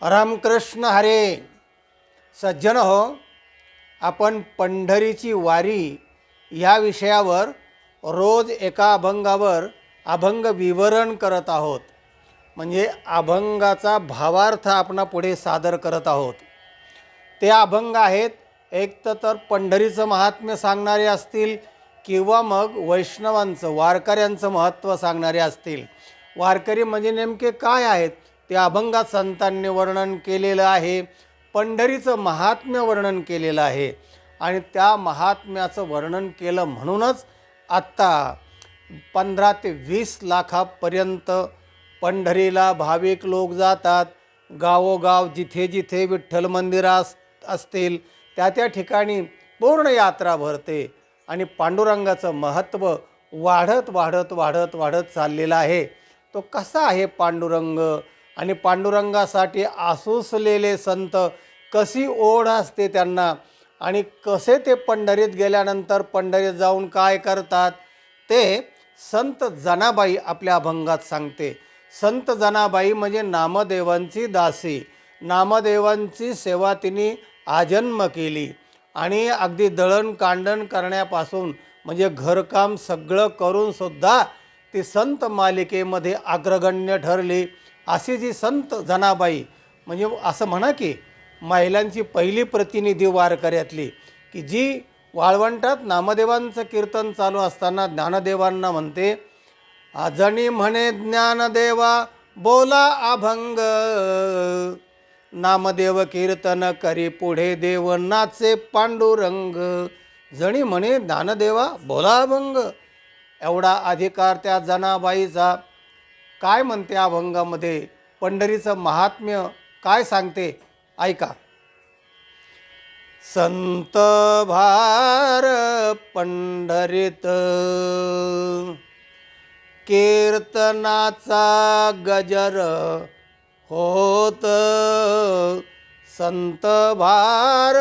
रामकृष्ण हरे. सज्जन हो, आपण पंढरीची वारी या विषयावर रोज एका अभंगावर अभंग विवरण करत आहोत. म्हणजे अभंगाचा भावार्थ आपण पुढे सादर करत आहोत. ते अभंग आहेत एक तर पंढरीचं महात्म्य सांगणारे असतील किंवा मग वैष्णवांचं वारकऱ्यांचं महत्त्व सांगणारे असतील. वारकरी म्हणजे नेमके काय आहेत ते अभंगात संतांनी वर्णन केलेलं आहे. पंढरीचं महात्म्य वर्णन केलेलं आहे आणि त्या महात्म्याचं वर्णन केलं म्हणूनच आत्ता 15 ते 20 लाखापर्यंत पंढरीला भाविक लोक जातात. गावोगाव जिथे जिथे विठ्ठल मंदिरं असतील त्या ठिकाणी पूर्ण यात्रा भरते आणि पांडुरंगाचं महत्त्व वाढत वाढत वाढत वाढत चाललेलं आहे. तो कसा आहे पांडुरंग आणि पांडुरंगासाठी आसुसलेले संत, कशी ओढ असते त्यांना आणि कसे ते पंढरीत गेल्यानंतर पंढरीत जाऊन काय करतात ते संत जनाबाई आपल्या अभंगात सांगते. संत जनाबाई म्हणजे नामदेवांची दासी. नामदेवांची सेवा तिने आजन्म केली आणि अगदी दळण कांडण करण्यापासून म्हणजे घरकाम सगळं करूनसुद्धा ती संत मालिकेमध्ये अग्रगण्य ठरली. अशी जी संत जनाबाई म्हणजे असं म्हणा की महिलांची पहिली प्रतिनिधी वारकऱ्यातली, की जी वाळवंटात नामदेवांचं कीर्तन चालू असताना ज्ञानदेवांना म्हणते, आजणी म्हणे ज्ञानदेवा बोला अभंग, नामदेव कीर्तन करी पुढे देव नाचे पांडुरंग. जणी म्हणे ज्ञानदेवा बोला अभंग. एवढा अधिकार त्या जनाबाईचा. काय म्हणते अभंगामध्ये, पंढरीचं महात्म्य काय सांगते ऐका. संत भार पंढरीत कीर्तनाचा गजर होत. संत भार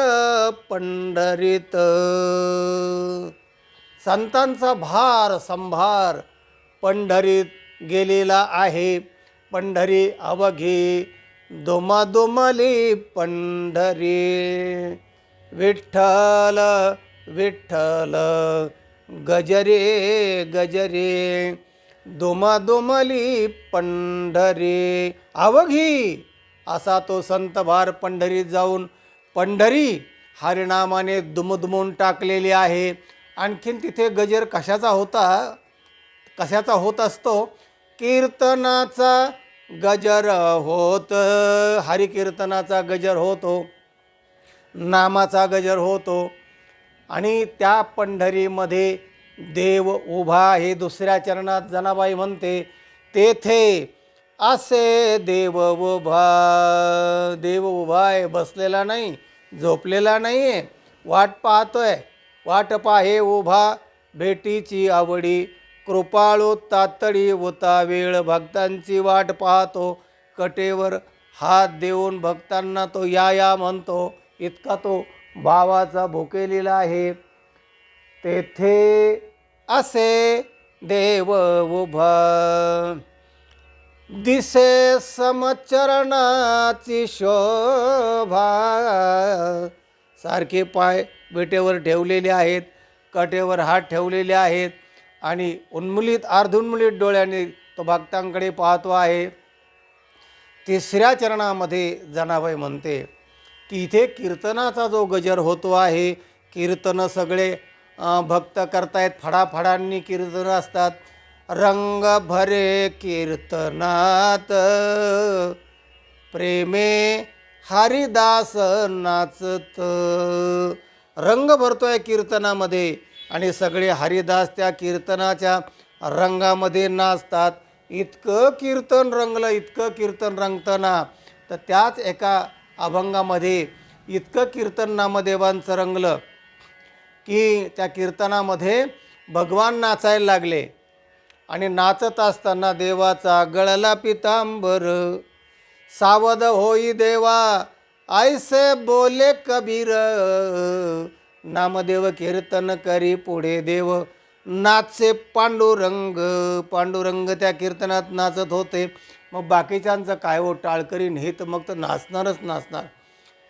पंढरीत. संतांचा भार संभार पंढरीत गेलेला आहे. पंढरी अवघी दुमदुमली पंढरी. विठ्ठल विठ्ठल गजरे गजरे दुमदुमली पंढरी. अवघी असा तो संत भार पंढरीत जाऊन पंढरी हरिनामाने दुमदुमून टाकलेली आहे. आणखीन तिथे गजर कशाचा होत असतो, कीर्तनाचा गजर होत. हरिकीर्तनाचा गजर होतो, नामाचा गजर होतो आणि त्या पंढरीमध्ये देव उभा. हे दुसऱ्या चरणात जनाबाई म्हणते, तेथे असे देव उभा. देव उभा आहे, बसलेला नाही, झोपलेला नाही आहे, वाट पाहतोय. वाट पाहे उभा भेटीची आवडी, कृपाळू तातडी होता वेळ. भक्तांची वाट पाहतो, कटेवर हात देऊन भक्तांना तो या या म्हणतो. इतका तो भावाचा भुकेलेला आहे. तेथे असे देव उभा, दिसे समचरणाची शोभा. सारखे पाय विटेवर ठेवलेले आहेत, कटेवर हात ठेवलेले आहेत आणि उन्मुलित अर्धुन्मुलित डोळ्याने तो भक्तांकडे पाहतो आहे. तिसऱ्या चरणामध्ये जनाबाई म्हणते की इथे कीर्तनाचा जो गजर होतो आहे, कीर्तन सगळे भक्त करतायत, फडाफडांनी कीर्तन असतात. रंग भरे कीर्तनात प्रेमे हरिदास नाचत. रंग भरतोय कीर्तनामध्ये आणि सगळे हरिदास त्या कीर्तनाच्या रंगामध्ये नाचतात. इतकं कीर्तन रंगलं, इतकं कीर्तन रंगताना तर त्याच एका अभंगामध्ये इतकं कीर्तन नामदेवांचं रंगलं की त्या कीर्तनामध्ये भगवान नाचायला लागले आणि नाचत असताना देवाचा गळला पितांबर. सावध होई देवा ऐसे बोले कबीर, नामदेव कीर्तन करी पुढे देव नाचे पांडुरंग. पांडुरंग त्या कीर्तनात नाचत होते मग बाकीच्यांचं काय हो टाळकरीन हे तर मग तर नाचणारच नाचणार.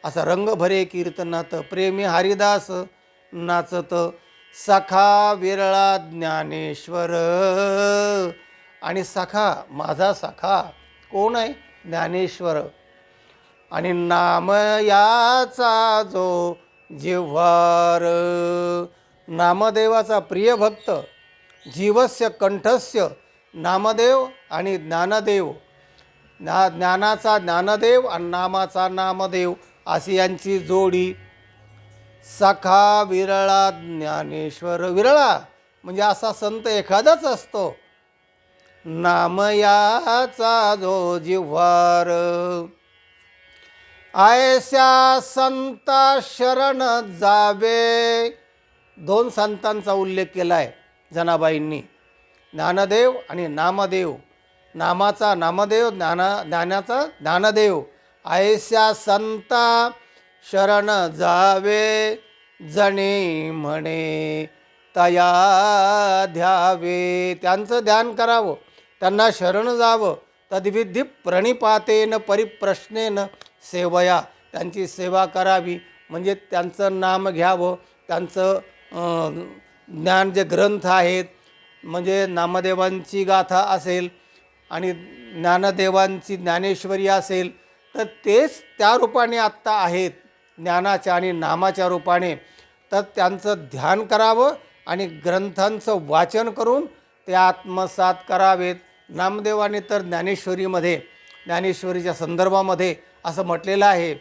असा रंग भरे कीर्तनात प्रेमी हरिदास नाचत सखा विरळा ज्ञानेश्वर. आणि सखा माझा सखा कोण आहे? ज्ञानेश्वर. आणि नाम याचा जो जिव्हार, नामदेवाचा प्रिय भक्त, जीवस्य कंठस्य नामदेव आणि ज्ञानदेव, ज्ञानाचा ज्ञानदेव आणि नामाचा नामदेव अशी यांची जोडी. सखा विरळा ज्ञानेश्वर. विरळा म्हणजे असा संत एखादाच असतो. नामयाचा जो जिव्हार, ऐस्या संता शरण जावे. दोन संतांचा उल्लेख केला आहे जनाबाईंनी, ज्ञानदेव आणि नामदेव. नामाचा नामदेव, ज्ञानाचा ज्ञानदेव. ऐस्या संता शरण जावे, जणे म्हणे तया ध्यावे. त्यांचं ध्यान करावं, त्यांना शरण जावं. तद्विधी प्रणिपातेन परिप्रश्नेन सेवया. त्यांची सेवा करावी म्हणजे त्यांचं नाम घ्यावं. त्यांचं ज्ञान जे ग्रंथ आहेत म्हणजे नामदेवांची गाथा असेल आणि ज्ञानदेवांची ज्ञानेश्वरी असेल तर तेच त्या रूपाने आत्ता आहेत, ज्ञानाच्या आणि नामाच्या रूपाने. तर त्यांचं ध्यान करावं आणि ग्रंथांचं वाचन करून ते आत्मसात करावेत. नामदेवाने तर ज्ञानेश्वरीमध्ये, ज्ञानेश्वरीच्या संदर्भामध्ये असं म्हटलेलं आहे,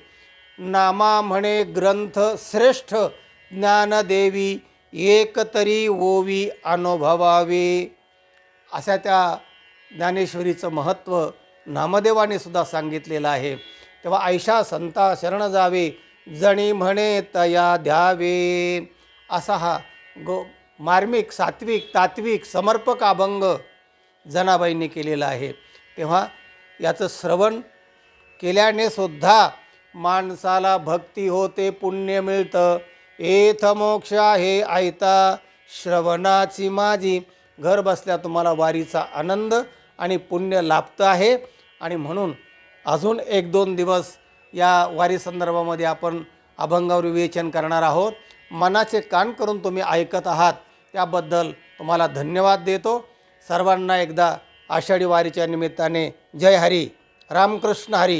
नामा म्हणे ग्रंथ श्रेष्ठ, ज्ञानदेवी एकतरी ओवी अनुभवावे. अशा त्या ज्ञानेश्वरीचं महत्त्व नामदेवाने सुद्धा सांगितलेलं आहे. तेव्हा ऐशा संता शरण जावे, जणी म्हणे तया द्यावे. असा हा मार्मिक, सात्विक, तात्विक, समर्पक अभंग जनाबाईंनी केलेला आहे. तेव्हा याचं श्रवण केल्याने सुद्धा माणसाला भक्ती होते, पुण्य मिळतं. एथ मोक्ष आहे ऐता श्रवणाची माझी. घर बसल्या तुम्हाला वारीचा आनंद आणि पुण्य लाभतं आहे. आणि म्हणून अजून 1-2 दिवस या वारी संदर्भामध्ये आपण अभंगावर विवेचन करणार आहोत. मनाचे कान करून तुम्ही ऐकत आहात त्याबद्दल तुम्हाला धन्यवाद देतो. सर्वांना एकदा आषाढी वारीच्या निमित्ताने जय हरी, रामकृष्ण हरी.